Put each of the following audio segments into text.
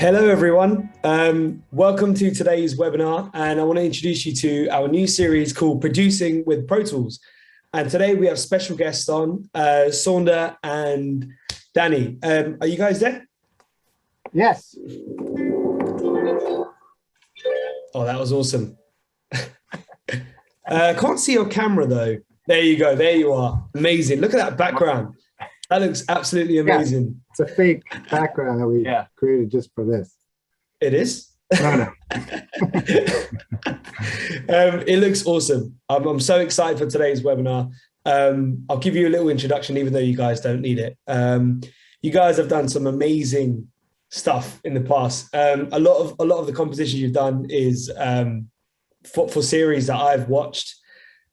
Hello, everyone. Welcome to today's webinar, and I want to introduce you to our new series called Producing with Pro Tools. And today we have special guests on, Saunder and Danny. Are you guys there? Yes. Oh, that was awesome. Can't see your camera though. There you go. There you are. Amazing. Look at that background. That looks absolutely amazing. Yeah, it's a fake background that we created just for this. It is? No. It looks awesome. I'm so excited for today's webinar. I'll give you a little introduction, even though you guys don't need it. You guys have done some amazing stuff in the past. A lot of the compositions you've done is for series that I've watched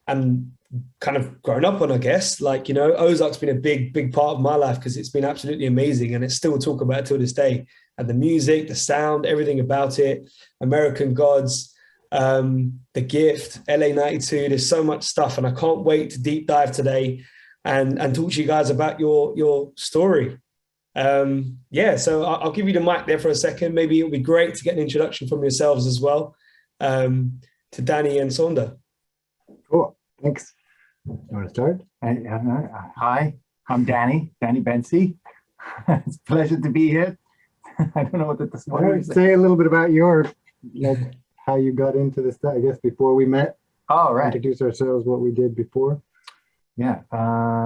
and kind of grown up on, I guess. Like, you know, Ozark's been a big part of my life because it's been absolutely amazing, and it's still talk about it till this day. And the music, the sound, everything about it, American Gods, The Gift, LA 92, there's so much stuff, and I can't wait to deep dive today and talk to you guys about your story. So I'll give you the mic there for a second. Maybe it'll be great to get an introduction from yourselves as well, to Danny and Saunder. Cool, thanks. You want to start? Hi, I'm Danny Bensi. It's a pleasure to be here. I don't know what this morning is. Say a little bit about how you got into this, I guess, before we met. Oh, right. Introduce ourselves, what we did before. Yeah,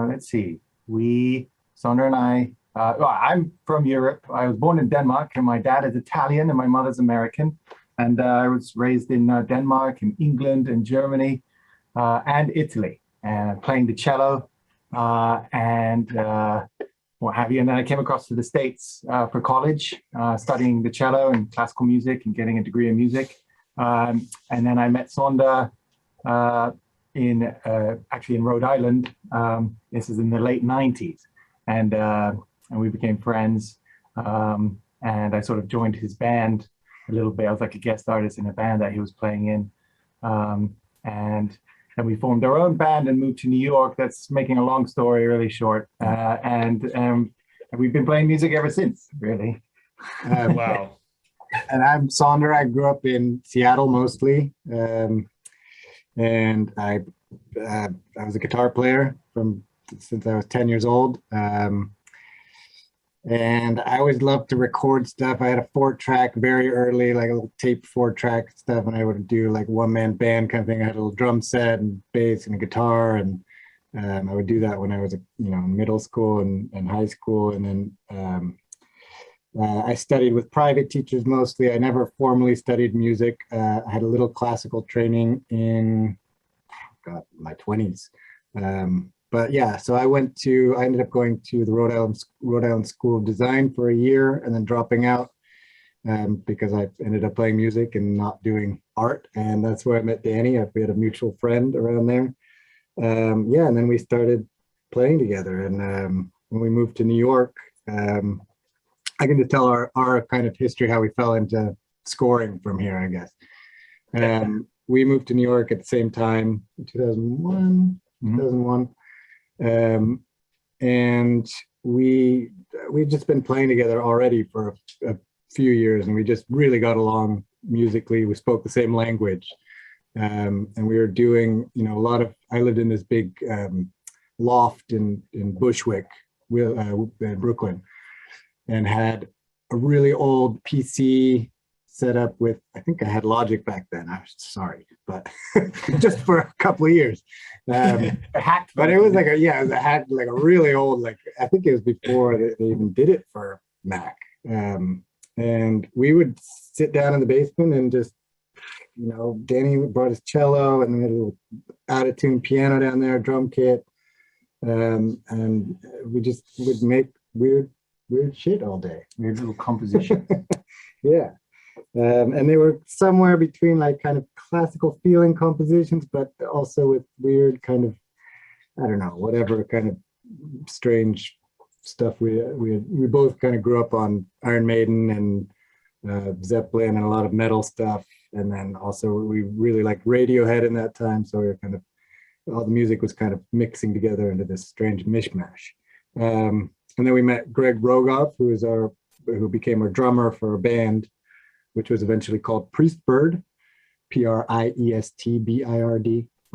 let's see. Saunder and I, I'm from Europe. I was born in Denmark, and my dad is Italian and my mother's American. And I was raised in Denmark and England and Germany and Italy. And playing the cello and what have you. And then I came across to the States for college, studying the cello and classical music and getting a degree in music. And then I met Saunder actually in Rhode Island. This is in the late 90s. And we became friends. And I sort of joined his band a little bit. I was like a guest artist in a band that he was playing in. And we formed our own band and moved to New York. That's making a long story really short. And we've been playing music ever since, really. Wow. And I'm Saunder. I grew up in Seattle mostly. And I was a guitar player since I was 10 years old. And I always loved to record stuff. I had a 4-track very early, like a little tape 4-track stuff, and I would do like one-man band kind of thing. I had a little drum set and bass and a guitar, and I would do that when I was, in middle school and high school. And then I studied with private teachers mostly. I never formally studied music. I had a little classical training in my 20s. But yeah, so I ended up going to the Rhode Island School of Design for a year and then dropping out because I ended up playing music and not doing art. And that's where I met Danny. We had a mutual friend around there. And then we started playing together. And when we moved to New York, I can just tell our kind of history, how we fell into scoring from here, I guess. We moved to New York at the same time in 2001. And we've just been playing together already for a few years, and we just really got along musically. We spoke the same language, and we were doing, I lived in this big loft in Bushwick, in Brooklyn, and had a really old PC set up with, I think I had Logic back then. I'm sorry, but just for a couple of years. Hacked, but it was like it had like a really old, I think it was before they even did it for Mac. And we would sit down in the basement and just, Danny brought his cello, and we had a little out-of-tune piano down there, drum kit. And we just would make weird shit all day. Weird little compositions. Yeah. And they were somewhere between like kind of classical feeling compositions, but also with weird kind of, I don't know, whatever kind of strange stuff. We both kind of grew up on Iron Maiden and Zeppelin and a lot of metal stuff. And then also we really liked Radiohead in that time. So we were kind of, all the music was kind of mixing together into this strange mishmash. And then we met Greg Rogoff, who is our who became our drummer for a band, which was eventually called Priestbird, Priestbird.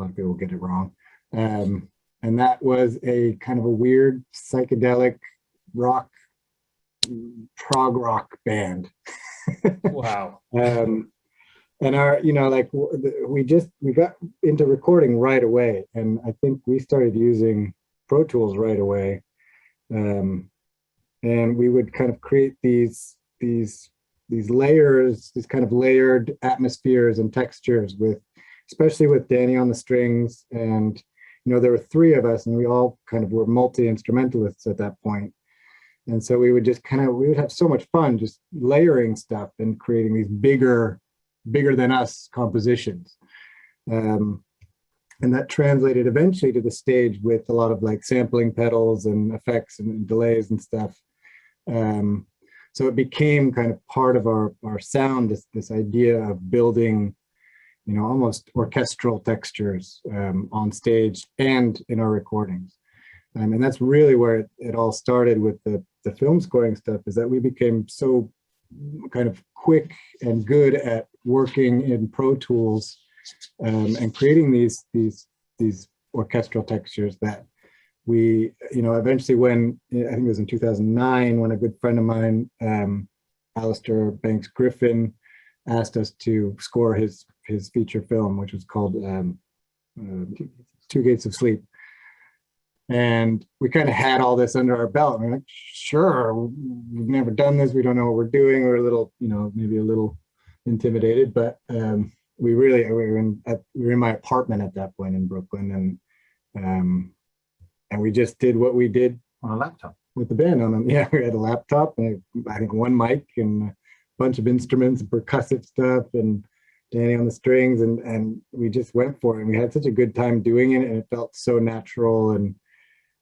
A lot of people get it wrong. And that was a kind of a weird psychedelic rock, prog rock band. Wow. And our, like we got into recording right away, and I think we started using Pro Tools right away, and we would kind of create these layers, these kind of layered atmospheres and textures especially with Danny on the strings, and there were three of us, and we all kind of were multi-instrumentalists at that point. And so we would have so much fun just layering stuff and creating these bigger than us compositions. And that translated eventually to the stage with a lot of like sampling pedals and effects and delays and stuff. So it became kind of part of our sound, this idea of building, almost orchestral textures on stage and in our recordings. And that's really where it all started with the film scoring stuff, is that we became so kind of quick and good at working in Pro Tools and creating these orchestral textures that we, eventually when, I think it was in 2009, when a good friend of mine, Alistair Banks Griffin, asked us to score his feature film, which was called Two Gates of Sleep. And we kind of had all this under our belt. And we're like, sure, we've never done this. We don't know what we're doing. We're a little, maybe a little intimidated, but we were in my apartment at that point in Brooklyn, and we just did what we did on a laptop with the band on them. Yeah, we had a laptop and I think one mic and a bunch of instruments and percussive stuff and Danny on the strings, and we just went for it. And we had such a good time doing it, and it felt so natural. And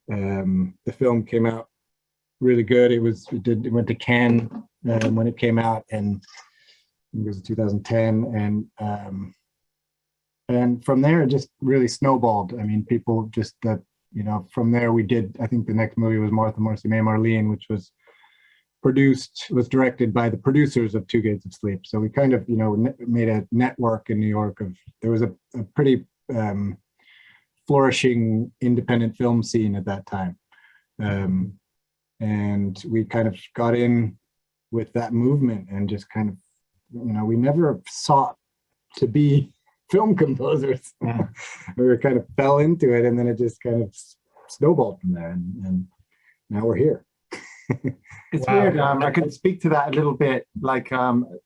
the film came out really good. It went to Cannes when it came out, and it was 2010, and from there it just really snowballed. I mean, people just from there we did, I think the next movie was Martha Marcy May Marlene, which was directed by the producers of Two Gates of Sleep. So we kind of made a network in New York there was a pretty flourishing independent film scene at that time, and we kind of got in with that movement and just kind of we never sought to be film composers. Yeah. We kind of fell into it, and then it just kind of snowballed from there, and now we're here. It's Wow. weird. I could speak to that a little bit, like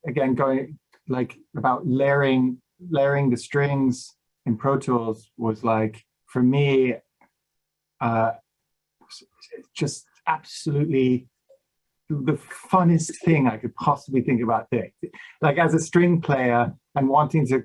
again, going like about layering the strings in Pro Tools was like, for me, just absolutely the funnest thing I could possibly think about doing. Like as a string player and wanting to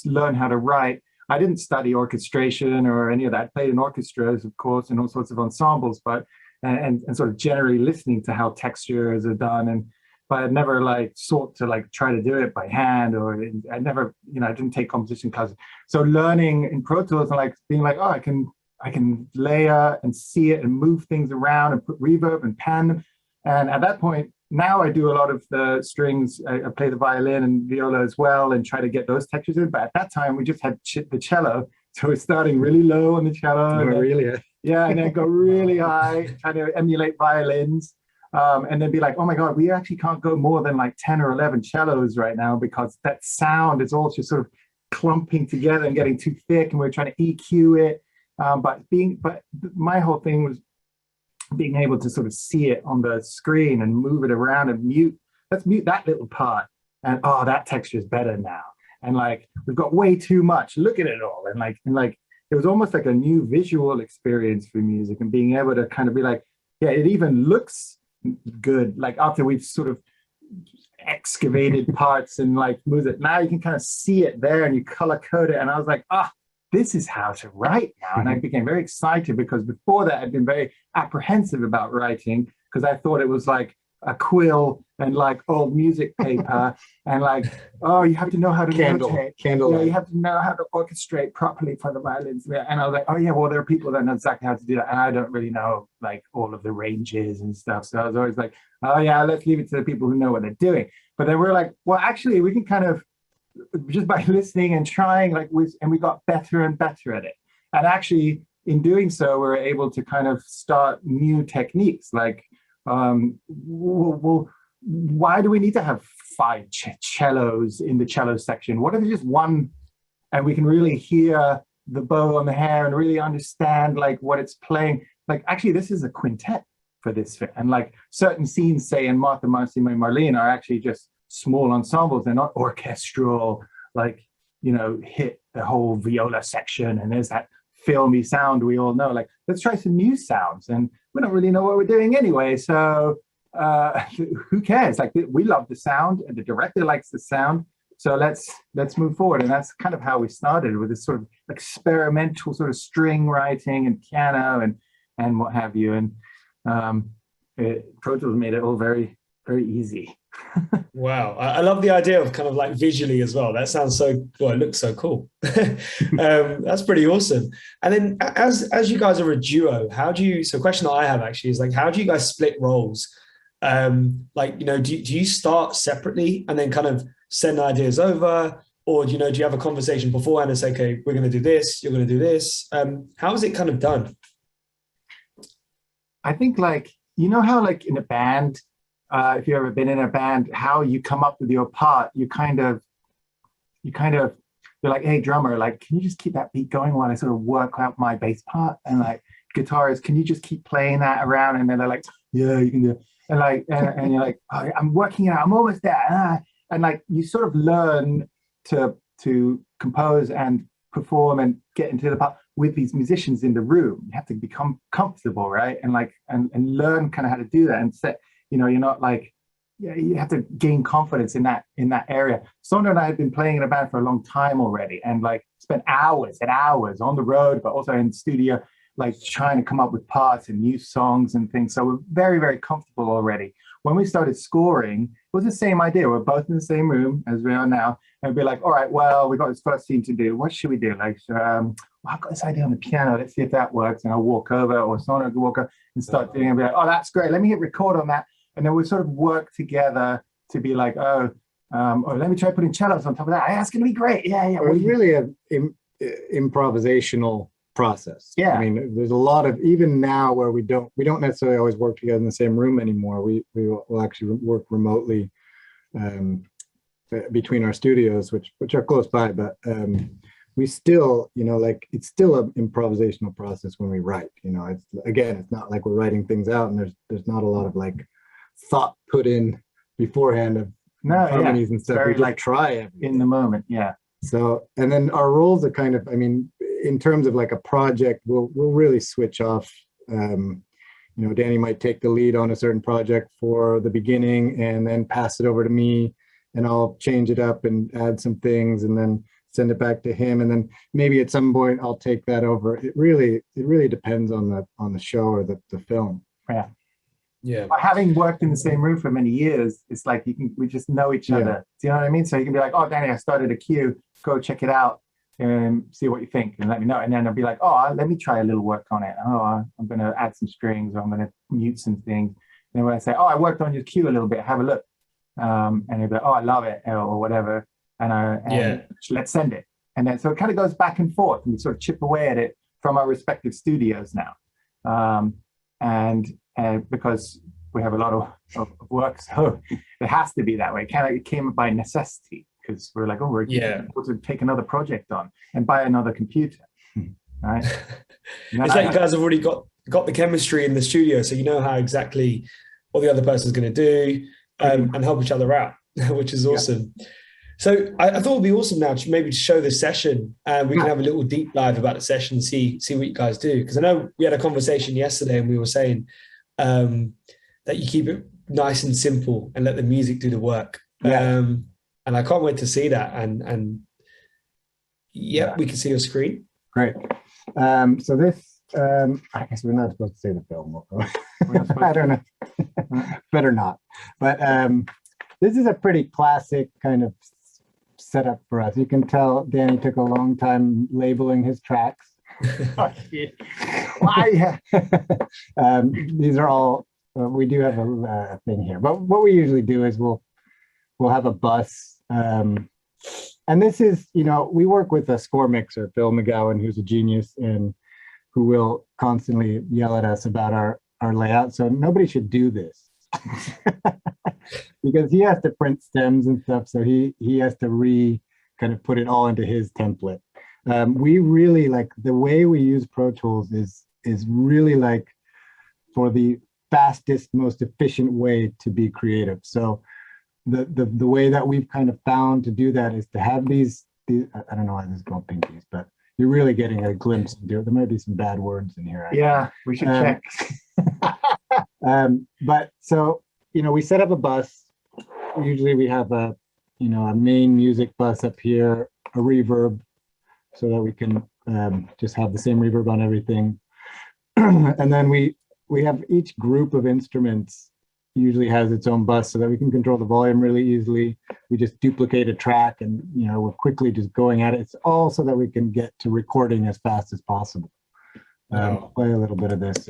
learn how to write, I didn't study orchestration or any of that. I played in orchestras, of course, and all sorts of ensembles, but and sort of generally listening to how textures are done, but I'd never like sought to like try to do it by hand, or I never, I didn't take composition classes. So learning in Pro Tools and like being like, oh, I can layer and see it and move things around and put reverb and pan them. And at that point, now I do a lot of the strings. I play the violin and viola as well and try to get those textures in. But at that time, we just had the cello. So we're starting really low on the cello. Yeah, and then go really high, trying to emulate violins. And then be like, oh my God, we actually can't go more than like 10 or 11 cellos right now, because that sound is all just sort of clumping together and getting too thick, and we're trying to EQ it. But my whole thing was being able to sort of see it on the screen and move it around and let's mute that little part. And oh, that texture is better now. And like, we've got way too much, look at it all. And like, it was almost like a new visual experience for music, and being able to kind of be like, yeah, it even looks good. Like after we've sort of excavated parts and like moved it, now you can kind of see it there and you color code it. And I was like, this is how to write now. And I became very excited, because before that I'd been very apprehensive about writing, because I thought it was like a quill and like old music paper and like, oh, you have to know how to notate. You have to know how to orchestrate properly for the violins. And I was like, oh yeah, well, there are people that know exactly how to do that. And I don't really know like all of the ranges and stuff. So I was always like, oh yeah, let's leave it to the people who know what they're doing. But then we're like, well, actually we can kind of, just by listening and trying, like we got better and better at it. And actually in doing so, we're able to kind of start new techniques like, well, why do we need to have 5 cellos in the cello section? What if it's just one, and we can really hear the bow on the hair and really understand like what it's playing? Like, actually, this is a quintet for this film. And like certain scenes, say in Martha, Marcy, and Marlene, are actually just small ensembles. They're not orchestral, like, you know, hit the whole viola section and there's that filmy sound we all know. Like, let's try some new sounds. And we don't really know what we're doing anyway, so who cares? Like, we love the sound and the director likes the sound, so let's move forward. And that's kind of how we started, with this sort of experimental sort of string writing and piano and what have you. And Pro Tools made it all very, very easy. Wow, I love the idea of kind of like visually as well. That sounds so, well, it looks so cool. That's pretty awesome. And then as you guys are a duo, how do you, so a question that I have actually is like, how do you guys split roles? Like, you know, do you start separately and then kind of send ideas over? Or, you know, do you have a conversation beforehand and say, okay, we're going to do this, you're going to do this? How is it kind of done? I think like, you know how like in a band, if you've ever been in a band, how you come up with your part, you kind of, you're like, hey, drummer, like, can you just keep that beat going while I sort of work out my bass part? And like, guitarist, can you just keep playing that around? And then they're like, yeah, you can do it. And like, and you're like, oh, I'm working it out, I'm almost there. And like, you sort of learn to compose and perform and get into the part with these musicians in the room. You have to become comfortable, right? And like, and learn kind of how to do that and set. You know, you're not like, yeah, you have to gain confidence in that area. Saunder and I had been playing in a band for a long time already, and like spent hours and hours on the road, but also in the studio, like trying to come up with parts and new songs and things. So we're very, very comfortable already. When we started scoring, it was the same idea. We're both in the same room as we are now, and we'd be like, all right, well, we got this first scene to do. What should we do? Like, well, I've got this idea on the piano. Let's see if that works. And I'll walk over, or Saunder will walk over and start doing it and be like, oh, that's great. Let me hit record on that. And then we sort of work together to be like, oh, let me try putting cellos on top of that. That's going to be great. Yeah. It was really an improvisational process. Yeah. I mean, there's a lot of, even now where we don't necessarily always work together in the same room anymore. We will actually work remotely between our studios, which are close by, but we still, you know, like, it's still an improvisational process when we write. You know, it's not like we're writing things out and there's not a lot of like thought put in beforehand of harmonies and stuff. Very, we just like, try everything in the moment. Yeah. So, and then our roles are kind of, I mean, in terms of like a project, we'll really switch off. You know, Danny might take the lead on a certain project for the beginning and then pass it over to me, and I'll change it up and add some things and then send it back to him. And then maybe at some point I'll take that over. It really depends on the show or the film. Yeah. Yeah. But having worked in the same room for many years, it's like we just know each other. Do you know what I mean? So you can be like, oh, Danny, I started a cue. Go check it out and see what you think and let me know. And then I'll be like, oh, let me try a little work on it. Oh, I'm going to add some strings, or I'm going to mute some things. And then when I say, oh, I worked on your cue a little bit, have a look. And he'll be like, oh, I love it, or whatever. And let's send it. And then so it kind of goes back and forth, and we sort of chip away at it from our respective studios now. And because we have a lot of work, so it has to be that way. It came by necessity, because we're like, oh, we're able to take another project on and buy another computer, right? It's like you guys have already got the chemistry in the studio, so you know how exactly what the other person's going to do, and help each other out, which is awesome. Yeah. So I thought it'd be awesome now to maybe show this session, and we can have a little deep dive about the session, see what you guys do. Because I know we had a conversation yesterday, and we were saying that you keep it nice and simple and let the music do the work. And I can't wait to see that. And we can see your screen. Great. So this, I guess we're not supposed to say the film. I don't know. Better not. But this is a pretty classic kind of setup for us. You can tell Danny took a long time labeling his tracks. Why? These are all, we do have a thing here. But what we usually do is we'll have a bus. And this is, we work with a score mixer, Bill McGowan, who's a genius and who will constantly yell at us about our layout. So nobody should do this because he has to print stems and stuff. So he has to kind of put it all into his template. We really like the way we use Pro Tools is really like for the fastest, most efficient way to be creative. So the way that we've kind of found to do that is to have these I don't know why this is called pinkies, but you're really getting a glimpse into it. There might be some bad words in here. Yeah, we should check. But so, we set up a bus. Usually we have a main music bus up here, a reverb, so that we can just have the same reverb on everything. And then we have each group of instruments usually has its own bus so that we can control the volume really easily. We just duplicate a track and, we're quickly just going at it. It's all so that we can get to recording as fast as possible. Play a little bit of this.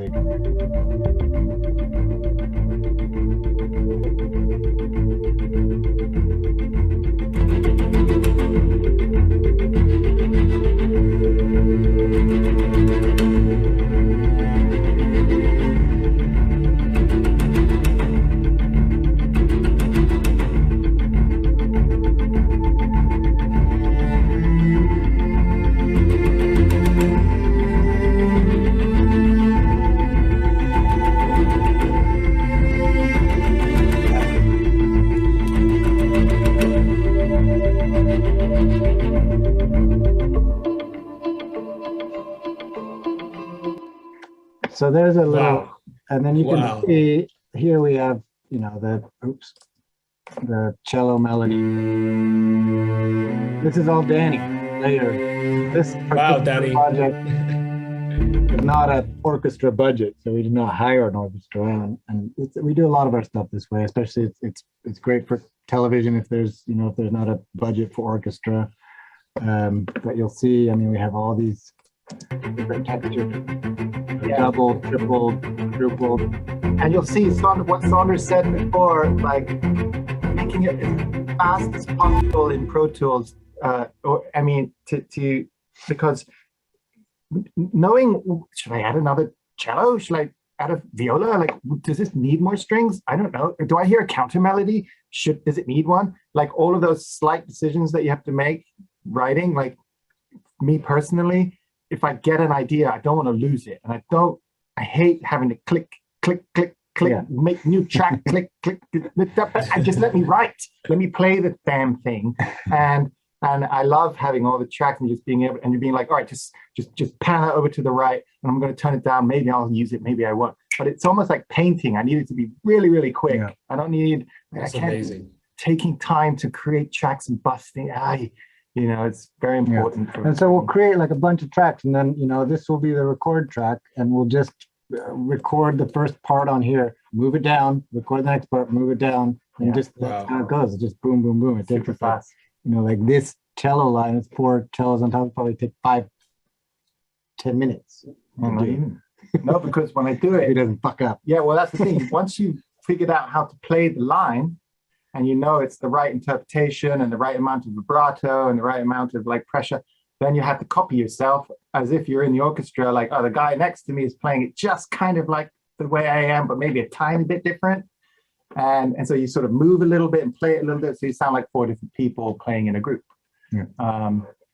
So there's a little, and then you can see here we have, the cello melody. This is all Danny later. This Danny. project is not an orchestra budget, so we did not hire an orchestra, and we do a lot of our stuff this way. Especially, it's great for television if there's not a budget for orchestra. But you'll see, we have all these different textures. Double, triple, quadruple. And you'll see what Saunder said before, like making it as fast as possible in Pro Tools. Because knowing, should I add another cello? Should I add a viola? Like, does this need more strings? I don't know. Do I hear a counter melody? Does it need one? Like all of those slight decisions that you have to make writing, like me personally, if I get an idea, I don't want to lose it. And I hate having to click, make new track, click, and just let me write. Let me play the damn thing. And I love having all the tracks and just being able, and you're being like, all right, just pan it over to the right, and I'm going to turn it down. Maybe I'll use it, maybe I won't. But it's almost like painting. I need it to be really, really quick. Yeah. I don't need, That's amazing. Taking time to create tracks and busting. It's very important. Yeah. And so we'll create like a bunch of tracks, and then, this will be the record track, and we'll just record the first part on here, move it down, record the next part, move it down, and that's how it goes. It's just boom, boom, boom. It takes super fast. Like this cello line, it's 4 cellos on top, probably take 5-10 minutes. No, because when I do it, it doesn't fuck up. Yeah, well, that's the thing. Once you've figured out how to play the line, and it's the right interpretation and the right amount of vibrato and the right amount of like pressure, then you have to copy yourself as if you're in the orchestra. Like, the guy next to me is playing it just kind of like the way I am, but maybe a tiny bit different. And so you sort of move a little bit and play it a little bit, so you sound like 4 different people playing in a group. Yeah.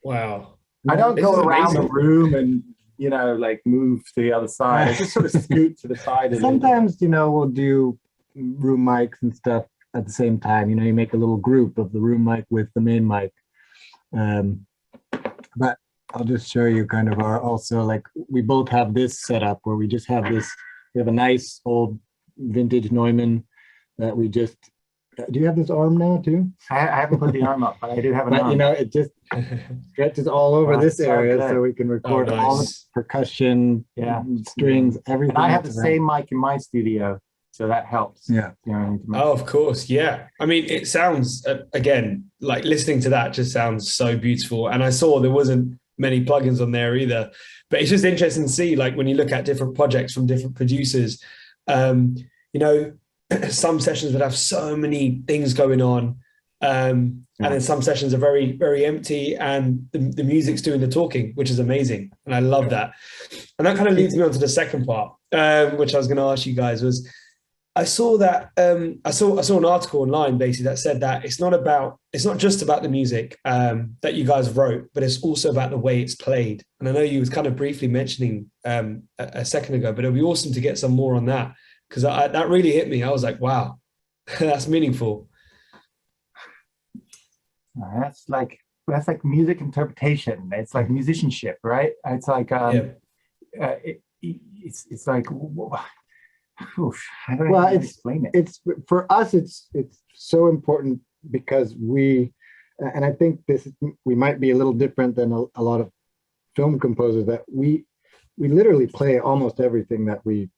Wow. I don't go around the room and like move to the other side. I just sort of scoot to the side. Sometimes we'll do room mics and stuff at the same time. You make a little group of the room mic with the main mic. But I'll just show you kind of also like we both have this setup where we just have this. We have a nice old vintage Neumann that we just. Do you have this arm now too? I haven't put the arm up, but I do have an arm. It just stretches all over this area, so we can record all the percussion, strings, everything. And I have the same mic in my studio, So that helps. Yeah. You know, Oh, of course. Yeah. I mean, it sounds, again, like listening to that just sounds so beautiful. And I saw there wasn't many plugins on there either. But it's just interesting to see, like, when you look at different projects from different producers, you know, some sessions would have so many things going on. And then some sessions are very, very empty, and the music's doing the talking, which is amazing. And I love that. And that kind of leads me on to the second part, which I was going to ask you guys was, I saw that I saw an article online basically that said that it's not just about the music that you guys wrote, but it's also about the way it's played. And I know you was kind of briefly mentioning a second ago, but it'd be awesome to get some more on that, because that really hit me. I was like, wow, that's meaningful. That's like music interpretation. It's like musicianship, right? It's like it's like. Oof, I don't know how to explain it. It's for us. It's so important because and I think we might be a little different than a lot of film composers, that we literally play almost everything that we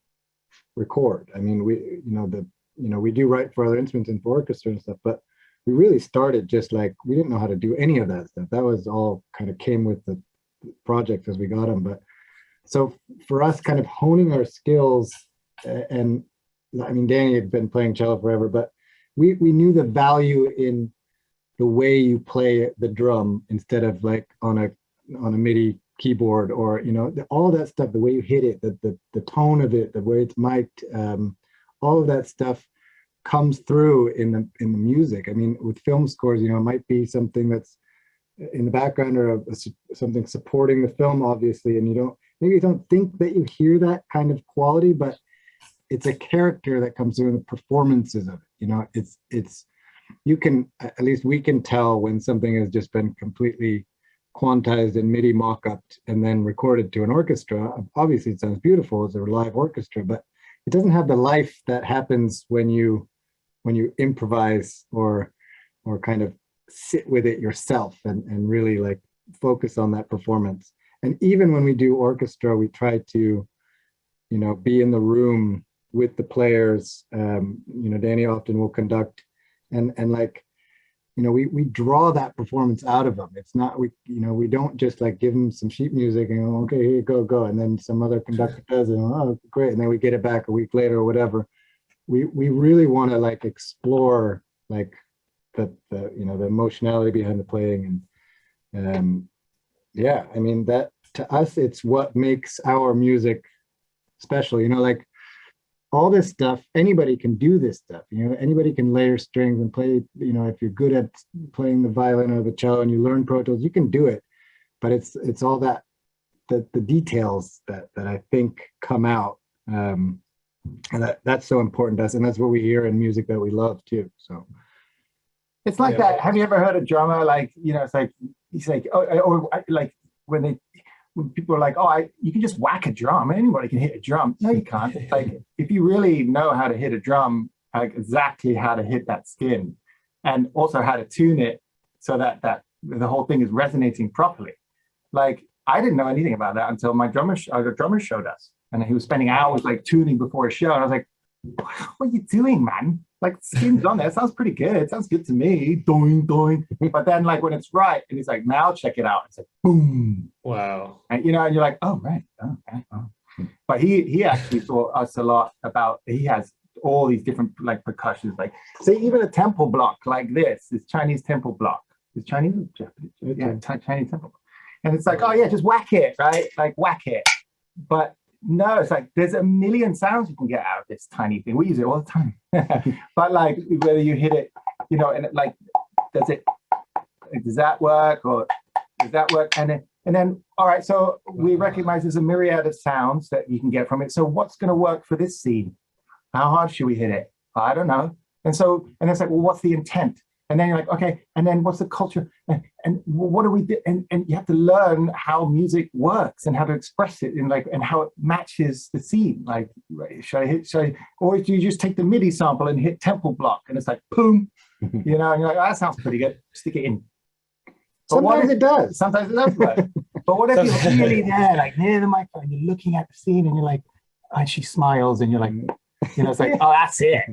record. I mean, we do write for other instruments and for orchestra and stuff, but we really started just like, we didn't know how to do any of that stuff. That was all kind of came with the projects as we got them. But so for us, kind of honing our skills. And I mean, Danny had been playing cello forever, but we knew the value in the way you play the drum instead of like on a MIDI keyboard, or, you know, all that stuff, the way you hit it, the tone of it, the way it's mic'd, all of that stuff comes through in the music. I mean, with film scores, you know, it might be something that's in the background, or something supporting the film, obviously, and maybe you don't think that you hear that kind of quality, but it's a character that comes through in the performances of it. You know, it's you can, at least we can tell when something has just been completely quantized and MIDI mock-upped and then recorded to an orchestra. Obviously it sounds beautiful as a live orchestra, but it doesn't have the life that happens when you improvise or kind of sit with it yourself and really like focus on that performance. And even when we do orchestra, we try to, you know, be in the room with the players. You know, Danny often will conduct, and like, you know, we draw that performance out of them. It's not, we don't just like give them some sheet music and go, okay, here you go, and then some other conductor does it, and oh, great, and then we get it back a week later or whatever. We really want to like explore like the you know, the emotionality behind the playing, and yeah, I mean, that to us, it's what makes our music special. You know, like all this stuff, anybody can do this stuff. You know, anybody can layer strings and play. You know, if you're good at playing the violin or the cello and you learn Pro Tools, you can do it. But it's all that the details that I think come out, and that's so important to us, and that's what we hear in music that we love too. So it's like that. Have you ever heard a drummer, like, you know, it's like he's like, or like when people are like, oh, you can just whack a drum. Anybody can hit a drum. No, you can't. Like, if you really know how to hit a drum, like exactly how to hit that skin, and also how to tune it so that the whole thing is resonating properly. Like, I didn't know anything about that until my drummer showed us, and he was spending hours like tuning before a show, and I was like, what are you doing, man? Like, skin's on there. It sounds pretty good. It sounds good to me. Doing, doing. But then, like, when it's right, and he's like, now check it out. It's like, boom. Wow. And, you know, and you're like, oh, right. Oh, okay. Oh. But he actually taught us a lot about, he has all these different, like, percussions. Like, say, even a tempo block like this, Chinese tempo block. Is Chinese or Japanese? Yeah, Chinese tempo block. And it's like, oh, yeah, just whack it, right? Like, whack it. But no, it's like there's a million sounds you can get out of this tiny thing. We use it all the time. But like, whether you hit it, you know, and like, does that work, or does that work? And then all right, so we recognize there's a myriad of sounds that you can get from it. So what's going to work for this scene? How hard should we hit it? I don't know. And it's like, well, what's the intent? And then you're like, okay, and then what's the culture? And what do we do? And you have to learn how music works and how to express it, and how it matches the scene. Like, or do you just take the MIDI sample and hit tempo block, and it's like, boom, you know, and you're like, oh, that sounds pretty good. Stick it in. But sometimes it does. Sometimes it does work. But what if you're really there, like near the microphone, you're looking at the scene, and you're like, and she smiles, and you're like, It's like, oh, that's it.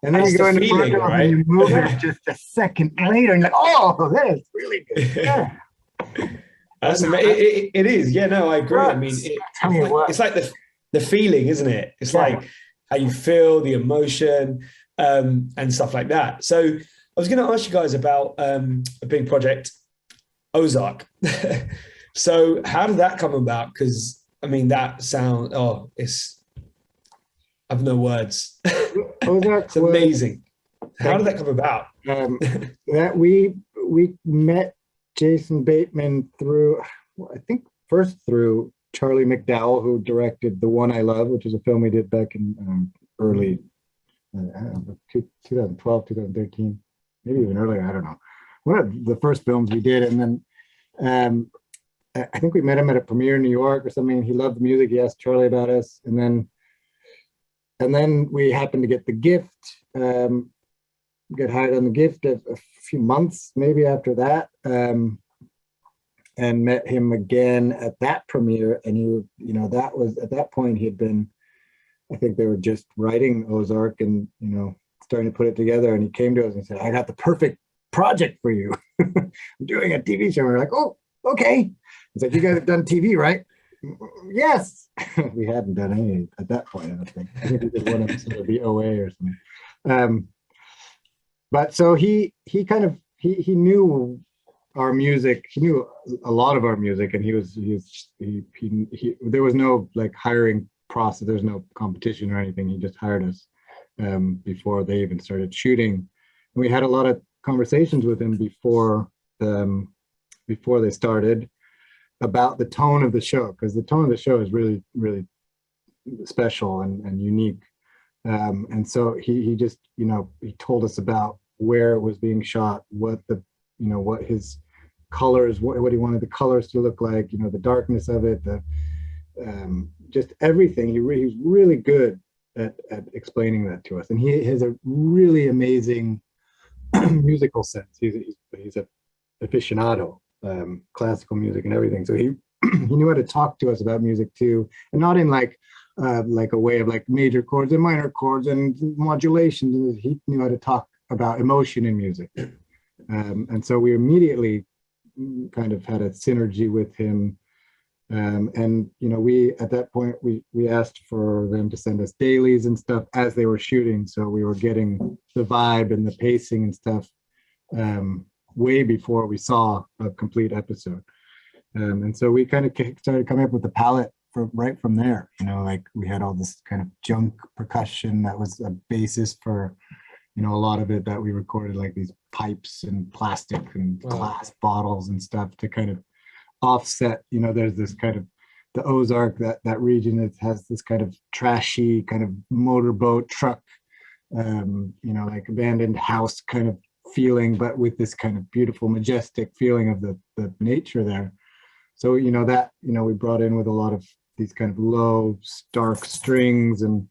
And then It's you go the into feeling, Virgo right? and you move it just a second later, and you're like, oh, that is really good. Yeah. It is. Yeah, no, I agree. I mean, Tell me what. it's like the feeling, isn't it? It's Yeah. like how you feel, the emotion, and stuff like that. So I was going to ask you guys about a big project, Ozark. So how did that come about? Because I mean, that sound, I've no words. Ozark It's amazing. How did that come about? That we met Jason Bateman through, I think, first through Charlie McDowell, who directed The One I Love, which is a film we did back in early 2012, 2013, maybe even earlier. I don't know. One of the first films we did, and then I think we met him at a premiere in New York or something. He loved the music. He asked Charlie about us, and then we happened to get the gift. Get hired on the gift a few months maybe after that, and met him again at that premiere. And that was at that point he had been, I think they were just writing Ozark and starting to put it together. And he came to us and said, "I got the perfect project for you. I'm doing a TV show." And we're like, "Oh, okay." He's like, "You guys have done TV, right?" Yes. We hadn't done any at that point. I don't think. I think we did one episode of the OA or something. But so he knew our music. He knew a lot of our music, and there was no like hiring process. There's no competition or anything. He just hired us before they even started shooting. And we had a lot of conversations with him before they started about the tone of the show, because the tone of the show is really, really special and unique. And so he just, he told us about where it was being shot, what his colors, what he wanted the colors to look like, the darkness of it, just everything. He was really good at explaining that to us. And he has a really amazing musical sense. He's a aficionado, classical music and everything. So he knew how to talk to us about music too, and not in like a way of like major chords and minor chords and modulations. He knew how to talk about emotion in music. And so we immediately kind of had a synergy with him. And we at that point we asked for them to send us dailies and stuff as they were shooting, so we were getting the vibe and the pacing and stuff way before we saw a complete episode. And so we kind of started coming up with the palette right from there. Like we had all this kind of junk percussion that was a basis for a lot of it that we recorded, like these pipes and plastic and glass bottles and stuff to kind of offset. There's this kind of the Ozark, that region that has this kind of trashy kind of motorboat truck, like abandoned house kind of feeling, but with this kind of beautiful, majestic feeling of the nature there. So we brought in with a lot of these kind of low, stark strings and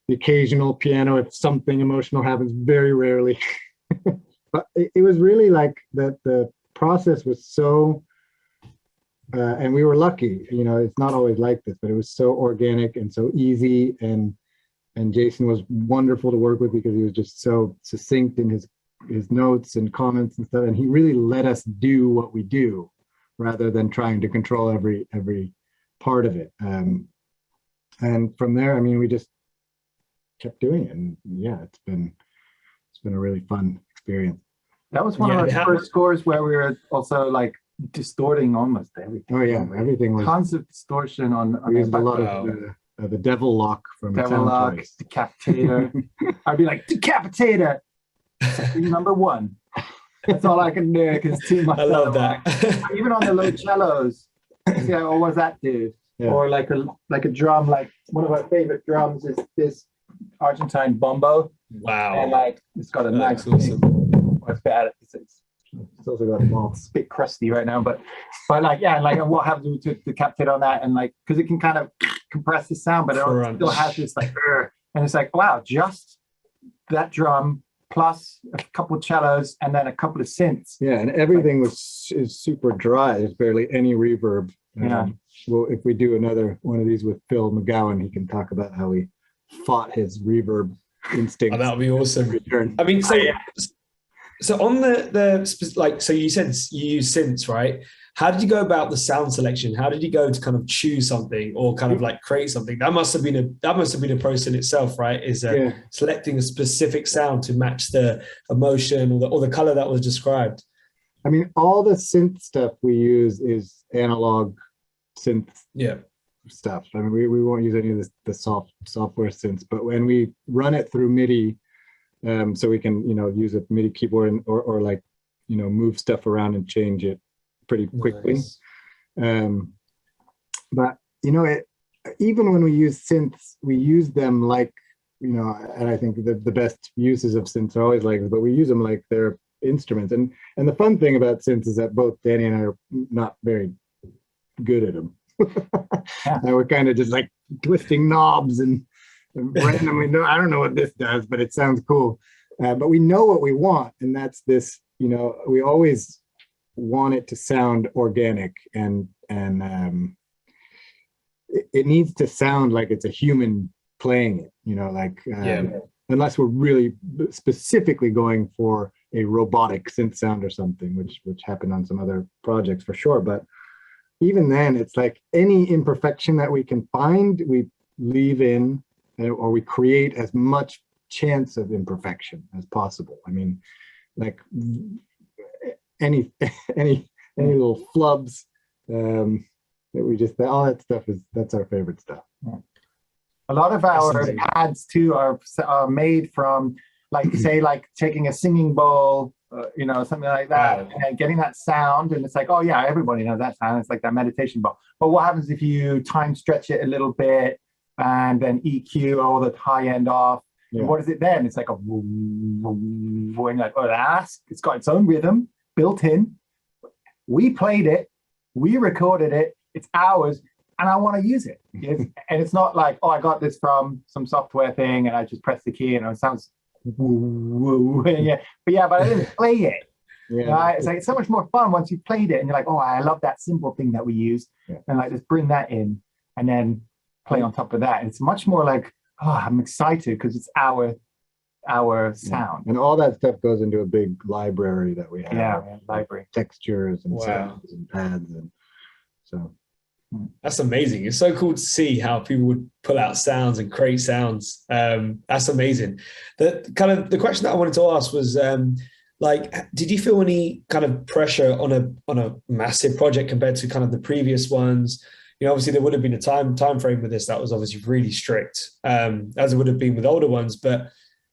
the occasional piano if something emotional happens, very rarely. But it was really like that the process was so and we were lucky. It's not always like this, but it was so organic and so easy, and Jason was wonderful to work with because he was just so succinct in his notes and comments and stuff, and he really let us do what we do rather than trying to control every part of it. And from there, we just kept doing it, and yeah, it's been a really fun experience. That was one of our first scores where we were also like distorting almost everything. Oh yeah, everything was tons of distortion on we used a lot of the devil lock from Devil Lock, Decapitator. I'd be like, Decapitator, number one. That's all I can do because it's too much. I love that. Even on the low cellos, what was that dude? Yeah. Or like a drum, like one of our favorite drums is this Argentine bombo. Wow. And like it's got a nice awesome. It's bad. It's also got it's a bit crusty right now, but like what happens to Decapitator on that, and like because it can kind of compress the sound, but it still has this like and it's like wow, just that drum plus a couple of cellos and then a couple of synths. Yeah, and everything is super dry. There's barely any reverb. Yeah. Well, if we do another one of these with Phil McGowan, he can talk about how we fought his reverb instincts. Oh, that would be awesome. Return. I mean, so on so you said you use synths, right? How did you go about the sound selection? How did you go to kind of choose something or kind of like create something? That must have been a process in itself, right? Selecting a specific sound to match the emotion or the color that was described. I mean, all the synth stuff we use is analog synth stuff. I mean, we won't use any of the software synths, but when we run it through MIDI, so we can, use a MIDI keyboard or like, move stuff around and change it pretty quickly. Nice. But, even when we use synths, we use them like, and I think the best uses of synths are always like this, but we use them like they're instruments. And the fun thing about synths is that both Danny and I are not very good at them. And we're kind of just like twisting knobs and randomly, I don't know what this does, but it sounds cool. But we know what we want, and that's this, we always want it to sound organic, and it needs to sound like it's a human playing it, unless we're really specifically going for a robotic synth sound or something, which happened on some other projects for sure. But even then, it's like any imperfection that we can find, we leave in, or we create as much chance of imperfection as possible. I mean, like any little flubs that we just, all that stuff that's our favorite stuff. A lot of our ads too are made from, like, say, like taking a singing bowl, something like that, and getting that sound, and it's like, oh yeah, everybody knows that sound. It's like that meditation bowl. But what happens if you time stretch it a little bit and then EQ all the high end off? And what is it then? It's like a boom, boom, boom, and like, oh, it's got its own rhythm built in. We played it, we recorded it, it's ours, and I want to use it. And it's not like, oh, I got this from some software thing and I just press the key and it sounds woo, but I didn't play it. It's like, it's so much more fun once you've played it and you're like, oh, I love that simple thing that we use, and like just bring that in and then play on top of that. And it's much more like, oh, I'm excited because it's our sound. And all that stuff goes into a big library that we have. Library textures and sounds and pads, and so. That's amazing. It's so cool to see how people would pull out sounds and create sounds. That's amazing. The question that I wanted to ask was, did you feel any kind of pressure on a massive project compared to kind of the previous ones? Obviously there would have been a time frame with this that was obviously really strict, as it would have been with older ones. But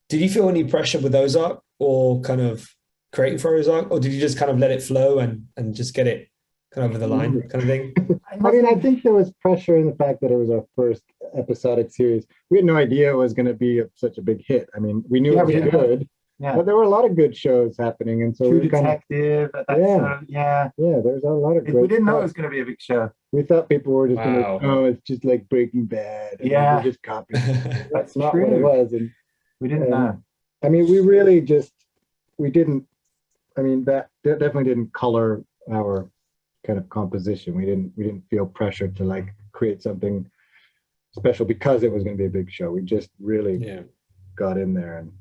did you feel any pressure with Ozark or kind of creating for Ozark, or did you just kind of let it flow and just get it kind of over the line kind of thing? I mean, I think there was pressure in the fact that it was our first episodic series. We had no idea it was going to be such a big hit. I mean, we knew it was good, but there were a lot of good shows happening, and so True Detective. There's a lot of. We didn't know it was going to be a big show. We thought people were just going to, oh, it's just like Breaking Bad. And we're just copying. That's not what it was, and we didn't know. I mean, that definitely didn't color our kind of composition. We didn't feel pressure to like create something special because it was going to be a big show. We just really got in there and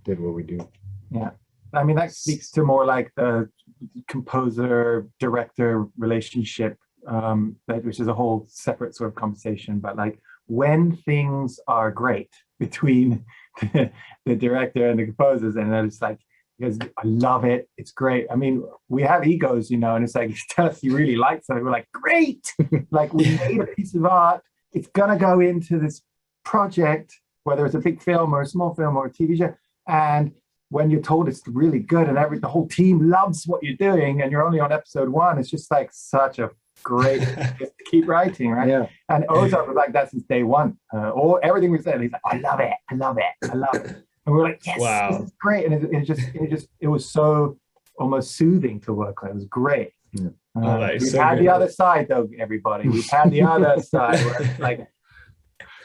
did what we do. Yeah. I mean, that speaks to more like the composer director relationship, which is a whole separate sort of conversation. But like when things are great between the director and the composers, and it's like, because I love it, it's great. I mean, we have egos, and it's like, tell us you really like something. We're like, great! Like, we made a piece of art. It's gonna go into this project, whether it's a big film or a small film or a TV show. And when you're told it's really good and the whole team loves what you're doing, and you're only on episode 1, it's just like such a great just keep writing, right? Yeah. And Ozark was like that since day one. Or everything we said, he's like, I love it. And we were like, yes, this is great. And it was so almost soothing to work on. It was great. Yeah. We've had the other side, though, everybody. We've had the other side where it's like,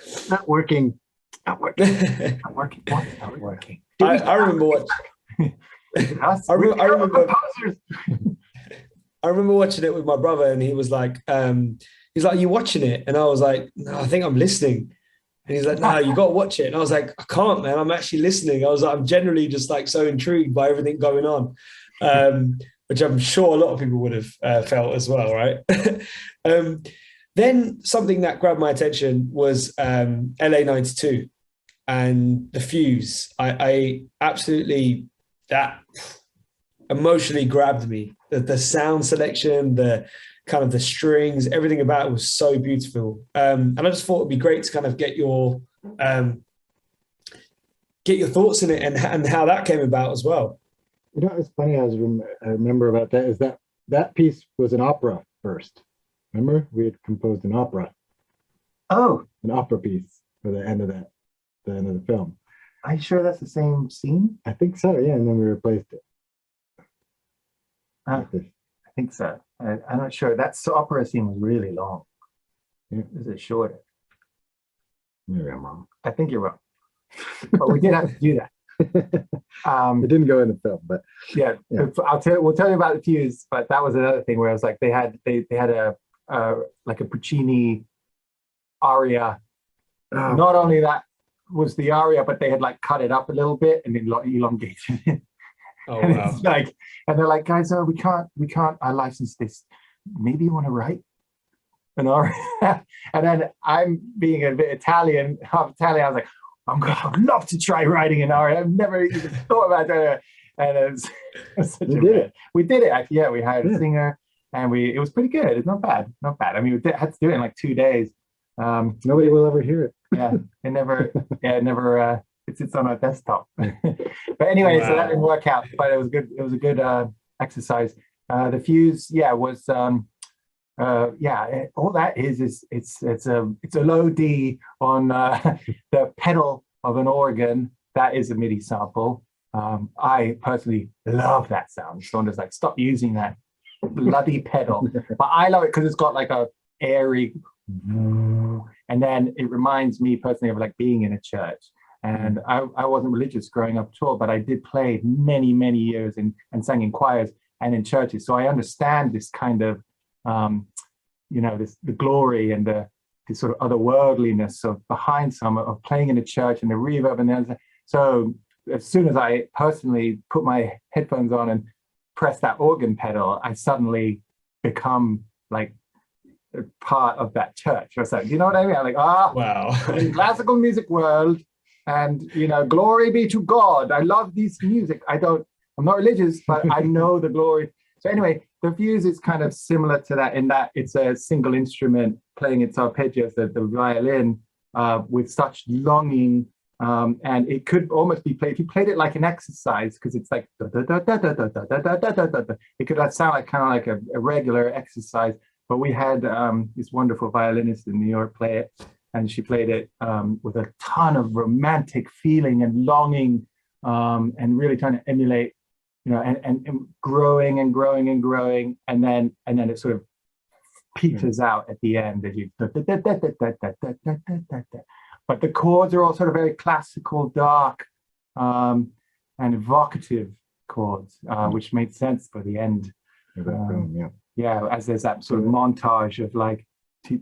it's not working. Not working. What's not working? I remember watching. I remember watching it with my brother, and he was like, "You watching it?" And I was like, "No, I think I'm listening." And he's like, no, you got to watch it. And I was like, I can't, man. I'm actually listening. I was like, I'm generally just like so intrigued by everything going on, which I'm sure a lot of people would have felt as well, right? Then something that grabbed my attention was LA 92 and The Fuse. I absolutely, that emotionally grabbed me. The sound selection, the kind of the strings, everything about it was so beautiful. And I just thought it'd be great to kind of get your thoughts in it and how that came about as well. You know, it's funny. I remember about that is that piece was an opera first. Remember, we had composed an opera. Oh, an opera piece for the end of the film. Are you sure that's the same scene? I think so. Yeah, and then we replaced it. I think so. I'm not sure. That opera scene was really long. Yeah. Is it shorter? Maybe I'm wrong. I think you're wrong. But we did have to do that. It didn't go in the film, but yeah. We'll tell you about The Fuse. But that was another thing where it was like they had a like a Puccini aria. Oh. Not only that was the aria, but they had like cut it up a little bit and elongated it. Oh, and wow. it's like, and they're like, guys, we can't license this. Maybe you want to write an aria? And then I'm being a bit Italian, half Italian. I was like, I'd love to try writing an aria. I've never even thought about that. And it's such we did it actually. Yeah, we hired a singer, and it was pretty good. It's not bad. I mean, we had to do it in like 2 days. Nobody will ever hear it. Yeah, it never. It sits on our desktop. But anyway, So that didn't work out. But it was good. It was a good exercise. The Fuse, was. All that is it's a low D on the pedal of an organ. That is a MIDI sample. I personally love that sound. Saunder's like, stop using that bloody pedal. But I love it because it's got like a airy, and then it reminds me personally of like being in a church. And I wasn't religious growing up at all, but I did play many, many years and sang in choirs and in churches. So I understand this kind of the glory and the sort of otherworldliness of behind of playing in a church and the reverb and then. So as soon as I personally put my headphones on and press that organ pedal, I suddenly become like a part of that church. I was like, you know what I mean? I'm like, wow. In classical music world, and glory be to God. I love this music. I'm not religious, but I know the glory. So anyway, The Fuse is kind of similar to that in that it's a single instrument playing its arpeggios, the violin, with such longing, and it could almost be played if you played it like an exercise, because it's like it could sound like kind of like a regular exercise. But we had this wonderful violinist in New York play it, and she played it with a ton of romantic feeling and longing, and really trying to emulate. And growing and growing and growing, and then it sort of peters out at the end as you. But the chords are all sort of very classical, dark, and evocative chords, which made sense for the end. As there's that sort of montage of like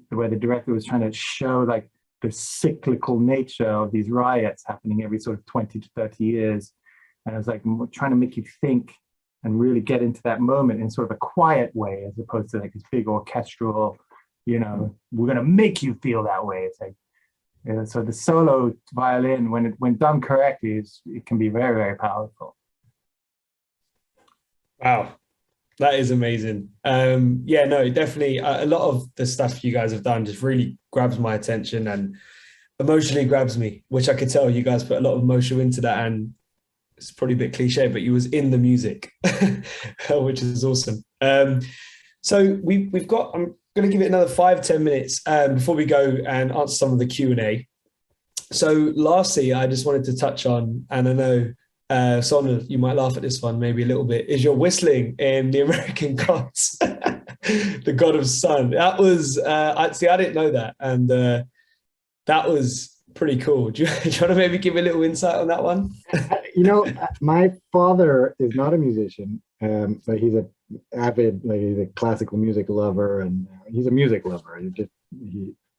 where the director was trying to show like the cyclical nature of these riots happening every sort of 20 to 30 years. And I was like trying to make you think and really get into that moment in sort of a quiet way, as opposed to like this big orchestral, we're going to make you feel that way. It's like, so the solo violin, when done correctly, it can be very, very powerful. Wow. That is amazing. Definitely. A lot of the stuff you guys have done just really grabs my attention and emotionally grabs me, which I could tell you guys put a lot of emotion into that. And it's probably a bit cliche, but you was in the music, which is awesome. So we've got, I'm going to give it another 5-10 minutes before we go and answer some of the Q&A. So lastly, I just wanted to touch on, and I know, Saunder, you might laugh at this one maybe a little bit, is your whistling in the American Gods, the God of Sun. That was, I didn't know that. And that was pretty cool. Do you want to maybe give a little insight on that one? My father is not a musician, but he's an avid, he's a classical music lover, and he's a music lover.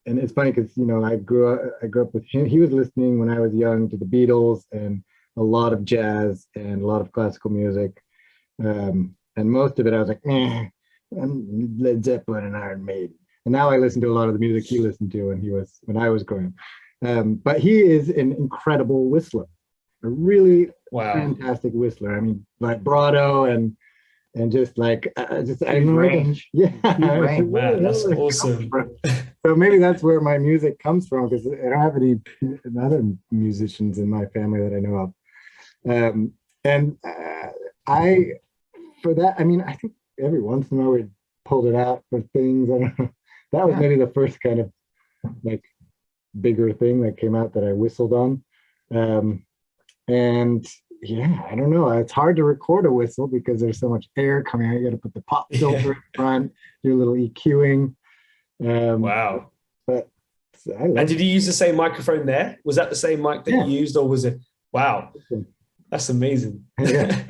and it's funny because I grew up with him. He was listening when I was young to the Beatles and a lot of jazz and a lot of classical music, and most of it I was like, and Led Zeppelin and Iron Maiden. And now I listen to a lot of the music he listened to when I was growing up. But he is an incredible whistler, a really fantastic whistler. I mean, vibrato and just like I range. Yeah, range. Man, that's awesome. So maybe that's where my music comes from, because I don't have any other musicians in my family that I know of. And for that, I mean, I think every once in a while we pulled it out for things. I don't know. That was maybe the first kind of like bigger thing that came out that I whistled on. And yeah, I don't know. It's hard to record a whistle because there's so much air coming out. You got to put the pop filter in front, do a little EQing. Wow. But and did you use the same microphone there? Was that the same mic that you used, or was it? Wow, that's amazing. Yeah.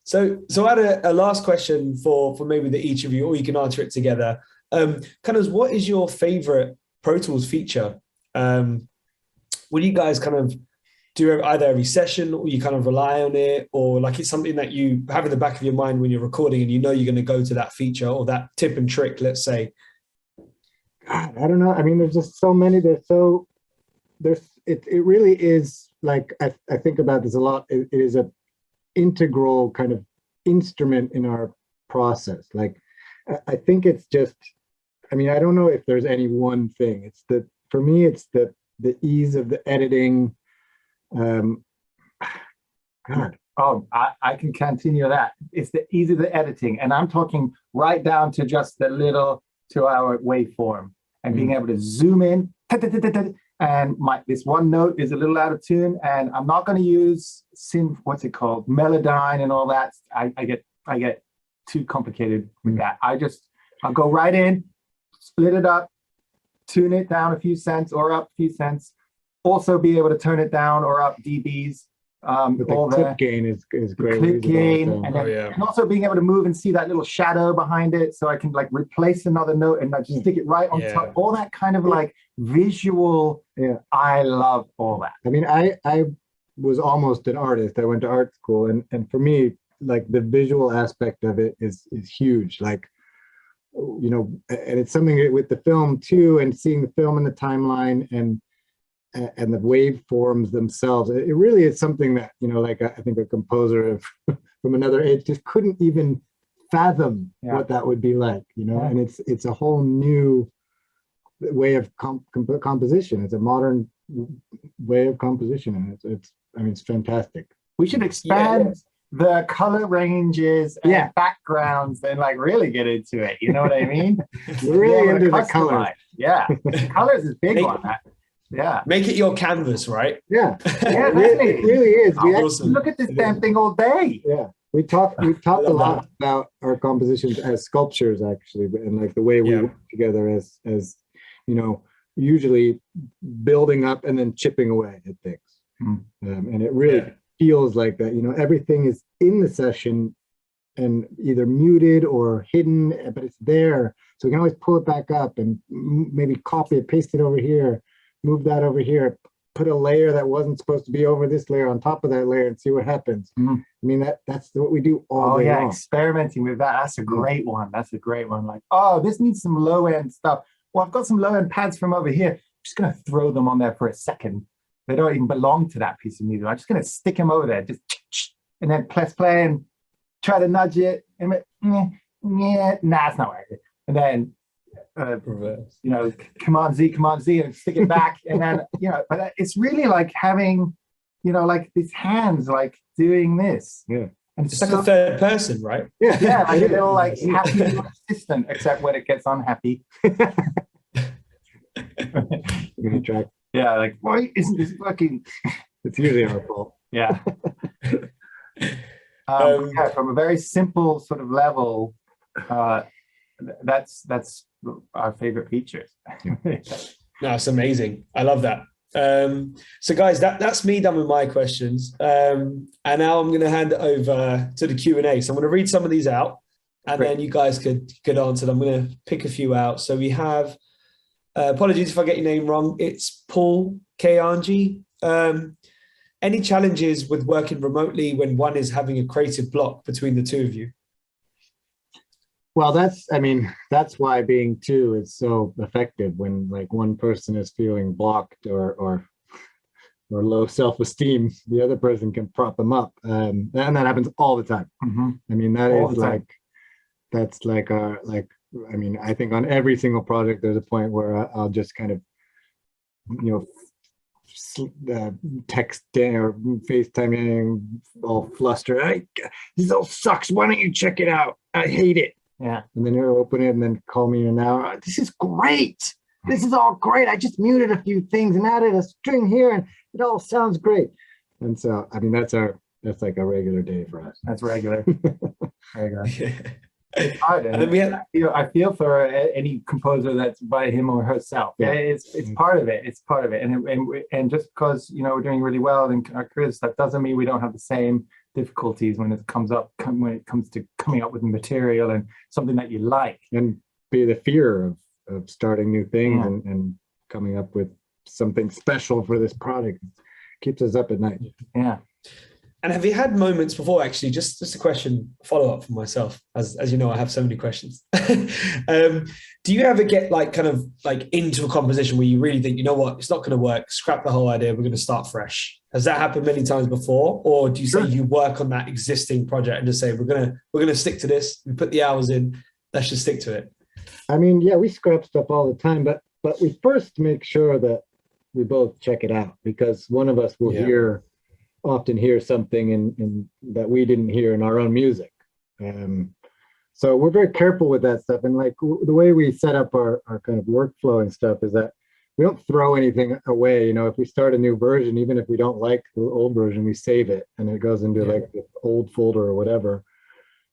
So I had a last question for maybe each of you, or you can answer it together. Kind of, what is your favorite Pro Tools feature? What do you guys kind of do either every session, or you kind of rely on it, or like it's something that you have in the back of your mind when you're recording and you're going to go to that feature or that tip and trick, let's say? God, I don't know. I mean, there's just so many. It really is like, I think about this a lot. It is a integral kind of instrument in our process. Like, I think it's just, I mean, I don't know if there's any one thing. For me, it's the ease of the editing. God. Oh, I can continue that. It's the ease of the editing. And I'm talking right down to just the little 2-hour waveform and being able to zoom in. And this one note is a little out of tune, and I'm not going to use Melodyne and all that. I get too complicated with that. I'll go right in, split it up, tune it down a few cents or up a few cents. Also be able to turn it down or up dBs. The clip gain is great. Clip gain, and also being able to move and see that little shadow behind it, so I can like replace another note and just stick it right on top. All that kind of like visual. Yeah, I love all that. I mean, I was almost an artist. I went to art school, and for me, like the visual aspect of it is huge. Like, and it's something with the film too, and seeing the film in the timeline and the waveforms themselves. It really is something that, like I think a composer from another age just couldn't even fathom what that would be like, and it's a whole new way of composition. It's a modern way of composition, and it's fantastic. We should expand the color ranges and backgrounds and like really get into it. You know what I mean? We're really into the colors. Yeah, colors is big on that. Yeah, make it your canvas, right? Yeah, it really is. Awesome. Look at this damn thing all day. Yeah, we talked a lot about our compositions as sculptures, actually, and like the way we work together as usually building up and then chipping away at things. And it really feels like that. Everything is in the session and either muted or hidden, but it's there, so we can always pull it back up and maybe copy it, paste it over here. Move that over here, put a layer that wasn't supposed to be over this layer on top of that layer and see what happens. I mean, that's what we do all day long. Experimenting with that. That's a great one. Like, this needs some low end stuff. Well, I've got some low end pads from over here. I'm just going to throw them on there for a second. They don't even belong to that piece of music. I'm just going to stick them over there, and then press play and try to nudge it. And it's not working. And then Command Z and stick it back, and then but it's really like having like these hands like doing this, and it's like a third person, right? Like a little like happy assistant, except when it gets unhappy. Like, why isn't this working? It's usually our fault. From a very simple sort of level, that's our favorite features. No, it's amazing. I love that. So guys, that's me done with my questions. And now I'm going to hand it over to the Q&A. So I'm going to read some of these out. and Great. then you guys could answer them. I'm going to pick a few out. So we have, apologies if I get your name wrong. It's Paul Kayanji. Any challenges with working remotely when one is having a creative block between the two of you? Well, that's why being two is so effective when like one person is feeling blocked or low self-esteem, the other person can prop them up. And that happens all the time. Mm-hmm. I mean, that All is the time. like, that's like I mean, I think on every single project, there's a point where I'll just kind of, texting or FaceTiming all flustered. This all sucks. Why don't you check it out? I hate it. Yeah. And then he'll open it and then call me in an hour. This is great. This is all great. I just muted a few things and added a string here and it all sounds great. And so, I mean, that's like a regular day for us. That's regular. Regular. Yeah. It's hard. And then we have, I feel for any composer that's by him or herself. Yeah. It's part of it. It's part of it. And just because we're doing really well in our careers, that doesn't mean we don't have the same difficulties when it comes to coming up with material and something that you like. And be the fear of starting new things Yeah. and coming up with something special for this product. Keeps us up at night. Yeah. and have you had moments before, actually, just a question, follow-up for myself, as you know, I have so many questions. Do you ever get kind of into a composition where you really think, you know what, it's not going to work, scrap the whole idea, we're going to start fresh? Has that happened many times before? Or do you say you work on that existing project and just say, we're gonna stick to this, we put the hours in, let's just stick to it? I mean, yeah, we scrap stuff all the time, but we first make sure that we both check it out, because one of us will often hear something in that we didn't hear in our own music. So we're very careful with that stuff. And the way we set up our kind of workflow and stuff is that we don't throw anything away. If we start a new version, even if we don't like the old version, we save it and it goes into the old folder or whatever.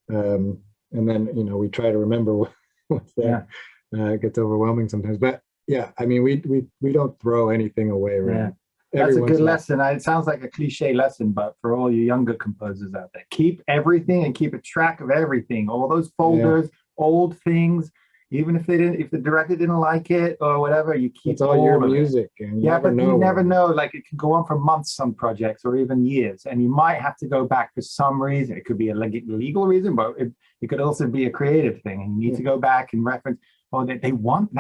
And then, we try to remember what's there. It gets overwhelming sometimes, but yeah, I mean, we don't throw anything away, right? Yeah. That's a good lesson. It sounds like a cliche lesson, but for all you younger composers out there, keep everything and keep a track of everything. All those folders, old things, even if the director didn't like it or whatever, you keep it's all your music. And you never know. It can go on for months, some projects, or even years, and you might have to go back for some reason. It could be a legal reason, but it could also be a creative thing, and you need to go back and reference. Oh, they want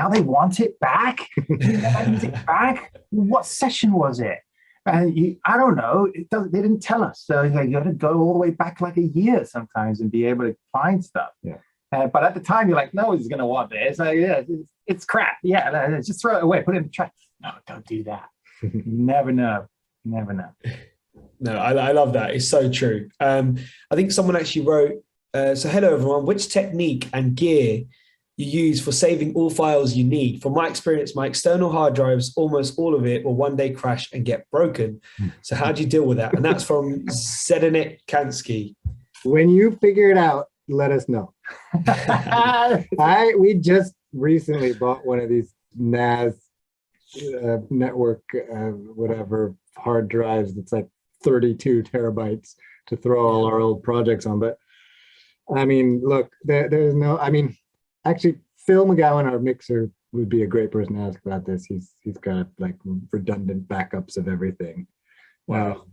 it back. Music back. What session was it? And I don't know. They didn't tell us. So you got to go all the way back like a year sometimes and be able to find stuff. Yeah. But at the time, you're like, no one's gonna want this. It's crap. Yeah, just throw it away. Put it in the trash. No, don't do that. You never know. You never know. No, I love that. It's so true. I think someone actually wrote, so hello everyone, which technique and gear you use for saving all files you need? From my experience, my external hard drives, almost all of it will one day crash and get broken. So how do you deal with that? And that's from Zdenek Kansky. When you figure it out, let us know. We just recently bought one of these NAS network whatever hard drives. It's like 32 terabytes to throw all our old projects on. But I mean, look, there's no, I mean, actually, Phil McGowan, our mixer, would be a great person to ask about this. He's got redundant backups of everything. Wow.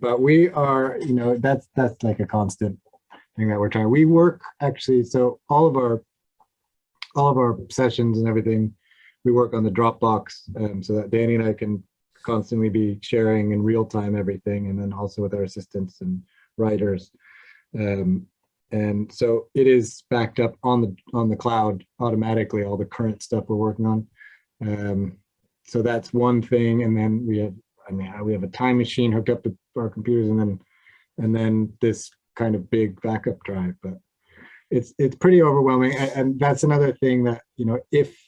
But we are, that's like a constant thing that we're trying. We work actually, so all of our sessions and everything, we work on the Dropbox, so that Danny and I can constantly be sharing in real time everything, and then also with our assistants and writers. And so it is backed up on the cloud automatically, all the current stuff we're working on. So that's one thing. And then we have a time machine hooked up to our computers, and then this kind of big backup drive. But it's pretty overwhelming. And that's another thing that, if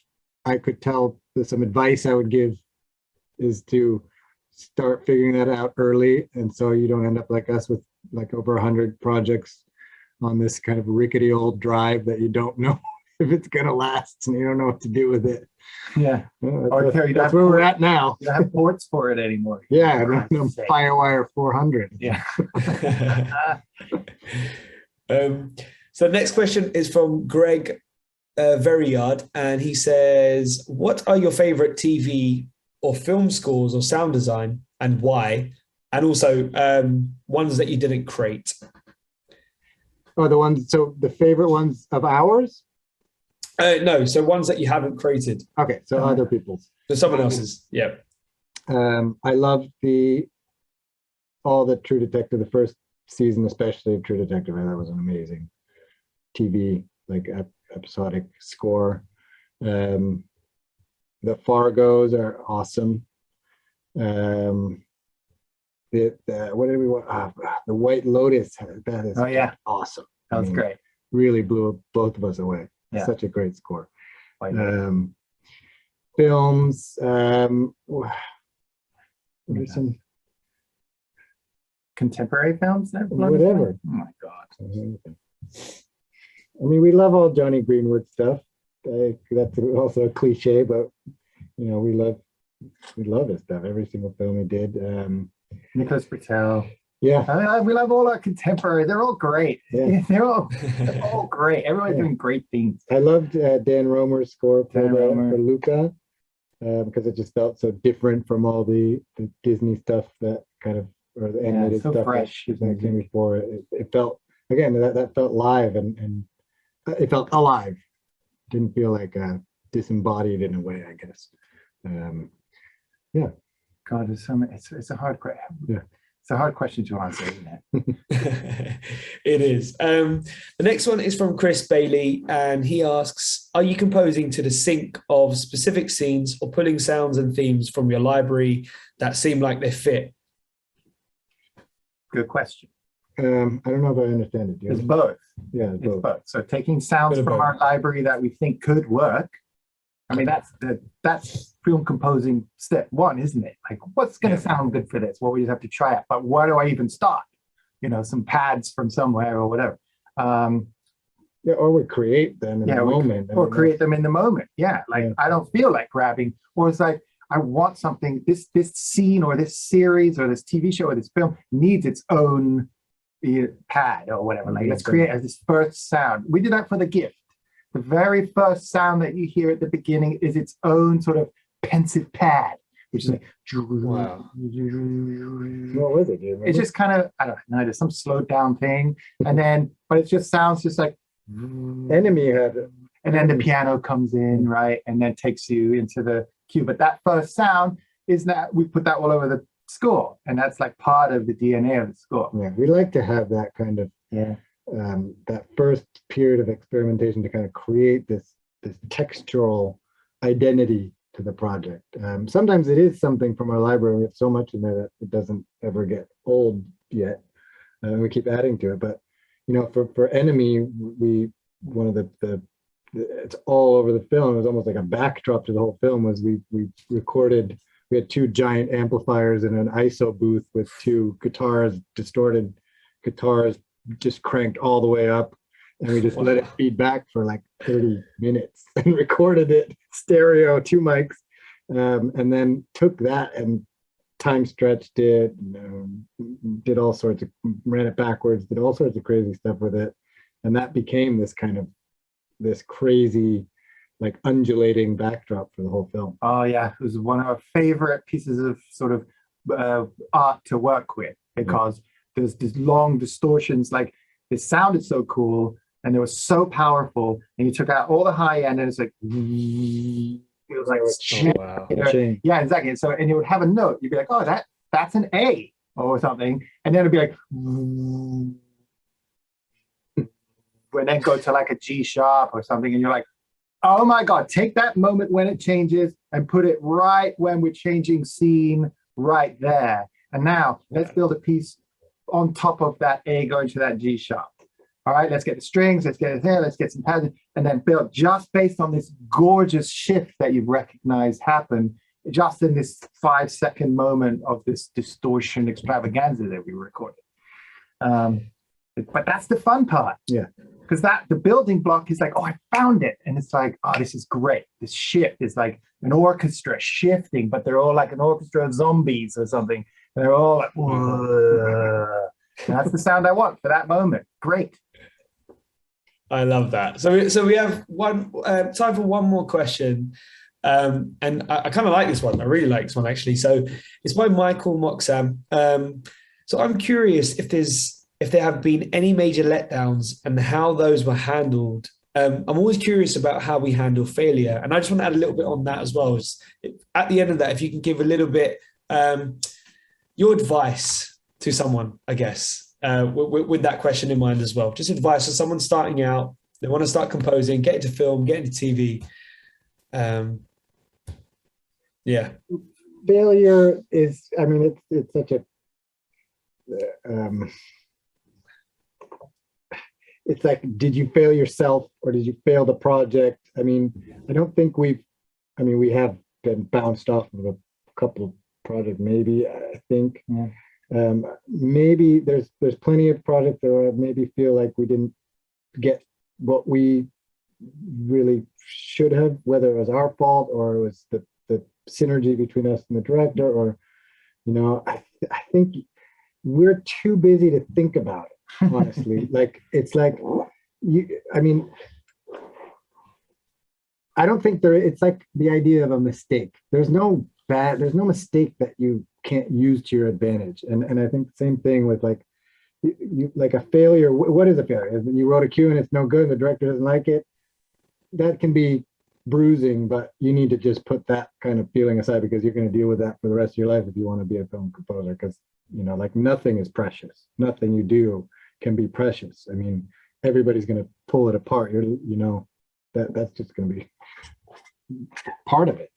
I could tell some advice I would give is to start figuring that out early. And so you don't end up like us with over 100 projects on this kind of rickety old drive that you don't know if it's going to last and you don't know what to do with it. Yeah. That's where we're at now. You don't have ports for it anymore. Yeah, no Firewire 400. Yeah. So the next question is from Greg Verriard, and he says, what are your favorite TV or film scores or sound design and why? And also ones that you didn't create. Oh, so the favorite ones of ours? No, so ones that you haven't created. Okay, so other people's. So someone else's, yeah. I love all the True Detective, the first season, especially of True Detective. That was an amazing TV, like episodic score. The Fargos are awesome. What did we want? The White Lotus. That is awesome. That was great. Really blew both of us away. Yeah. Such a great score. Films. Some contemporary films. Whatever. Oh my God. I mean, we love all Johnny Greenwood stuff. That's also a cliche, but we love his stuff. Every single film he did. Nicholas Britell. Yeah, we love all our contemporary. They're all great. Yeah. They're all great. Everyone's doing great things. I loved Dan Romer's score for Luca because it just felt so different from all the Disney stuff that kind of, or the animated so stuff fresh that came before. It felt, again, that felt live and it felt alive. Didn't feel like disembodied in a way, I guess. God, it's a hard question. Yeah. It's a hard question to answer, isn't it? It is. The next one is from Chris Bailey, and he asks, are you composing to the sync of specific scenes or pulling sounds and themes from your library that seem like they fit? Good question. I don't know if I understand it. It's both. Yeah, it's both. So taking sounds from our library that we think could work. I mean, that's film composing step one, isn't it? Like, what's going to sound good for this? Well, we just have to try it. But where do I even start? Some pads from somewhere or whatever. Or we create them in the moment. Or create them in the moment. Yeah, I don't feel like grabbing. Or it's like, I want something, this scene or this series or this TV show or this film needs its own pad or whatever. Like, let's create this first sound. We did that for The Gift. The very first sound that you hear at the beginning is its own sort of pensive pad, which is like, wow. What was it? It's just kind of, I don't know, there's some slowed down thing. But it just sounds just like, Enemy had it. And then the piano comes in, right? And then takes you into the cue. But that first sound is that we put that all over the score. And that's like part of the DNA of the score. Yeah, we like to have that kind of, that first period of experimentation to kind of create this textural identity to the project. Sometimes it is something from our library. We have so much in there that it doesn't ever get old yet. We keep adding to it. But, for Enemy, one of the it's all over the film. It was almost like a backdrop to the whole film was we had two giant amplifiers in an ISO booth with two distorted guitars just cranked all the way up, and we just let it feed back for like 30 minutes and recorded it stereo, two mics, and then took that and time stretched it, did all sorts of, ran it backwards, did all sorts of crazy stuff with it, and that became this crazy, like, undulating backdrop for the whole film. Oh yeah, it was one of our favorite pieces of sort of art to work with, because there's these long distortions. Like, it sounded so cool and it was so powerful, and you took out all the high end and it's like, it was like, wow. Yeah, exactly. So, and you would have a note, you'd be like, oh, that's an A or something, and then it'd be like, and then go to like a G sharp or something, and you're like, oh my God, take that moment when it changes and put it right when we're changing scene right there. And now let's build a piece on top of that A going to that G sharp. All right, let's get the strings, let's get it there, let's get some pads, and then build just based on this gorgeous shift that you've recognized happen just in this 5-second moment of this distortion extravaganza that we recorded. But that's the fun part. Yeah. Because the building block is like, oh, I found it. And it's like, oh, this is great. This shift is like an orchestra shifting, but they're all like an orchestra of zombies or something. And they're all like, whoa. That's the sound I want for that moment. Great. I love that. So we have one time for one more question. And I kind of like this one. I really like this one actually. So it's by Michael Moxham. So I'm curious if there have been any major letdowns and how those were handled. I'm always curious about how we handle failure, and I just want to add a little bit on that as well. At the end of that, if you can give a little bit your advice to someone, I guess, with that question in mind as well. Just advice for someone starting out, they want to start composing, get into film, get into TV. Yeah. Failure is, I mean, it's such a, it's like, did you fail yourself or did you fail the project? I mean, I don't think we have been bounced off of a couple of projects, maybe, I think. Yeah. Maybe there's plenty of projects that maybe feel like we didn't get what we really should have, whether it was our fault or it was the synergy between us and the director, or, you know, I think we're too busy to think about it, honestly. Like, it's like, I mean, I don't think it's like the idea of a mistake. There's no mistake that you can't use to your advantage. And I think the same thing with like, you like a failure. What is a failure? You wrote a cue and it's no good and the director doesn't like it. That can be bruising, but you need to just put that kind of feeling aside, because you're going to deal with that for the rest of your life if you want to be a film composer. Because, you know, like, nothing is precious. Nothing you do can be precious. I mean, everybody's going to pull it apart. You know, that's just going to be part of it.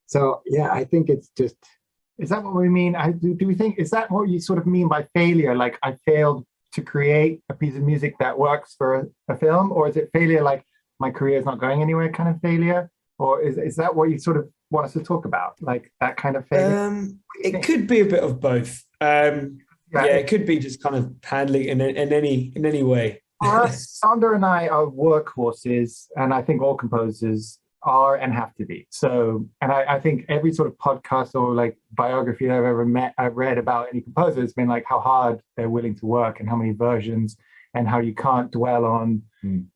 So yeah, I think it's just. Is that what we mean? Do we think, is that what you sort of mean by failure? Like, I failed to create a piece of music that works for a film? Or is it failure like my career is not going anywhere kind of failure? Or is that what you sort of want us to talk about? Like that kind of failure? It could be a bit of both. Yeah, it could be just kind of handling in any way. For us, Saunder and I are workhorses, and I think all composers are and have to be. So, and I think every sort of podcast or like biography I've read about any composer has been like how hard they're willing to work and how many versions and how you can't dwell on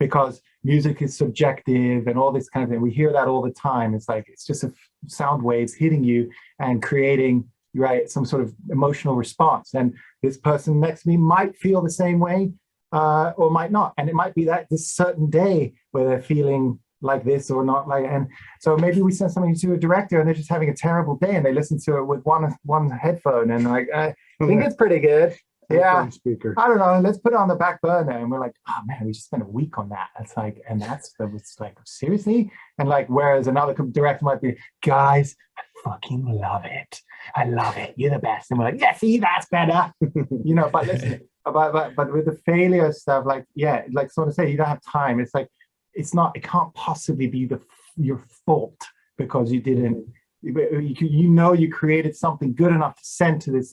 because music is subjective and all this kind of thing. We hear that all the time. It's like, it's just sound waves hitting you and creating, right, some sort of emotional response. And this person next to me might feel the same way or might not. And it might be that this certain day where they're feeling like this or not like, and so maybe we send something to a director and they're just having a terrible day and they listen to it with one headphone and like, I think it's pretty good. Yeah, speaker. I don't know. Let's put it on the back burner, and we're like, oh man, we just spent a week on that. It's like, and it's like, seriously. And like, whereas another director might be, guys, I fucking love it. I love it. You're the best. And we're like, yeah, see, that's better. You know. But listen, but with the failure stuff, like, yeah, like sort of say, you don't have time. It's like, it's not. It can't possibly be your fault because you didn't. You know, you created something good enough to send to this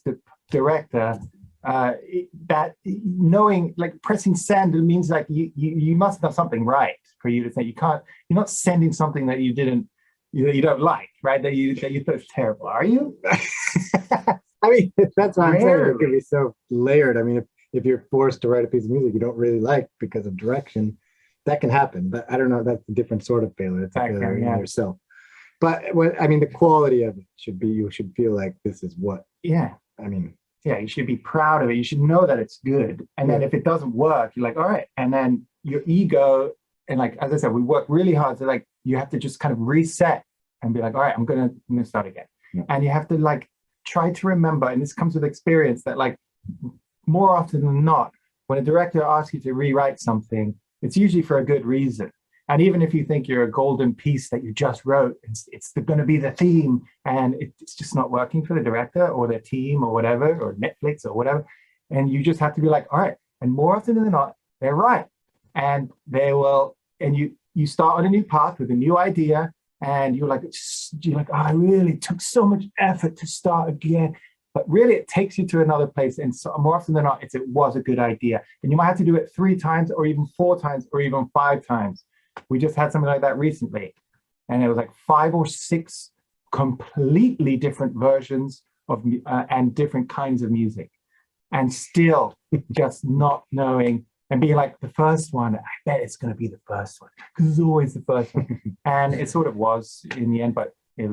director. That knowing, like pressing send, it means like you must have done something right for you to say. You're not sending something that you don't like, right? That you thought was terrible, are you? I mean, that's what I'm saying. It can be so layered. I mean, if you're forced to write a piece of music you don't really like because of direction, that can happen. But I don't know. That's a different sort of failure. It's like yourself. But I mean, the quality of it should be, you should feel like this is what. Yeah. I mean. Yeah, you should be proud of it. You should know that it's good. And then if it doesn't work, you're like, all right. And then your ego, and like, as I said, we work really hard. So like, you have to just kind of reset and be like, all right, I'm going to start again. Yeah. And you have to like, try to remember, and this comes with experience, that like more often than not, when a director asks you to rewrite something, it's usually for a good reason. And even if you think you're a golden piece that you just wrote, it's going to be the theme, and it's just not working for the director or their team or whatever, or Netflix or whatever. And you just have to be like, all right. And more often than not, they're right. And they will, and you start on a new path with a new idea, and you're like, oh, I really took so much effort to start again. But really, it takes you to another place. And so more often than not, it was a good idea. And you might have to do it 3 times or even 4 times or even 5 times. We just had something like that recently, and it was like 5 or 6 completely different versions of and different kinds of music, and still just not knowing and being like, the first one, I bet it's going to be the first one because it's always the first one. And it sort of was in the end, but it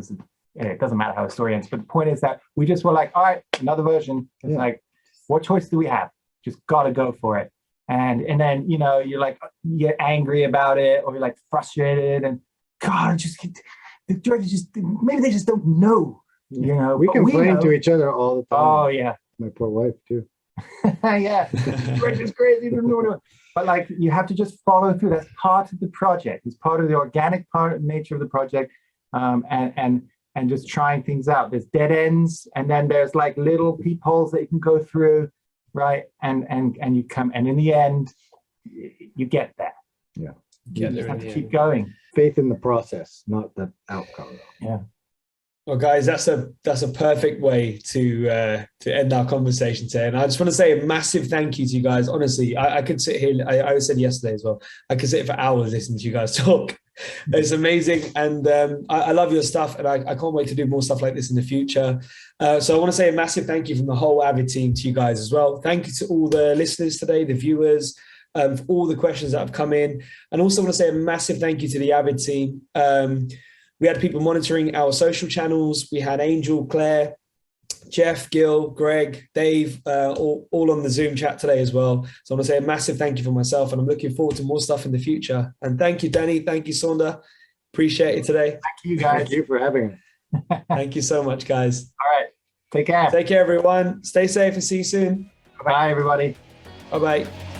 doesn't matter how the story ends. But the point is that we just were like, all right, another version. It's like, what choice do we have? Just got to go for it. And then, you're like, you get angry about it, or you're like frustrated, and God, the directors maybe they just don't know, We complain to each other all the time. Oh yeah. My poor wife too. Yeah. Director's crazy. But like, you have to just follow through. That's part of the project. It's part of the organic nature of the project. And just trying things out. There's dead ends, and then there's like little peepholes that you can go through, right? And you come, and in the end, you get there. Yeah. You just have to keep going. Faith in the process, not the outcome. Yeah. Well, guys, that's a perfect way to end our conversation today. And I just want to say a massive thank you to you guys. Honestly, I could sit here. I said yesterday as well. I could sit for hours listening to you guys talk. It's amazing, and I love your stuff, and I can't wait to do more stuff like this in the future. So I want to say a massive thank you from the whole Avid team to you guys as well. Thank you to all the listeners today, the viewers, for all the questions that have come in, and also want to say a massive thank you to the Avid team. We had people monitoring our social channels. We had Angel, Claire, Jeff, Gil, Greg, Dave, all on the Zoom chat today as well. So I want to say a massive thank you for myself, and I'm looking forward to more stuff in the future. And thank you, Danny. Thank you, Saunder. Appreciate it today. Thank you, guys. Thank you for having me. Thank you so much, guys. All right. Take care. Take care, everyone. Stay safe and see you soon. Bye, everybody. Bye-bye.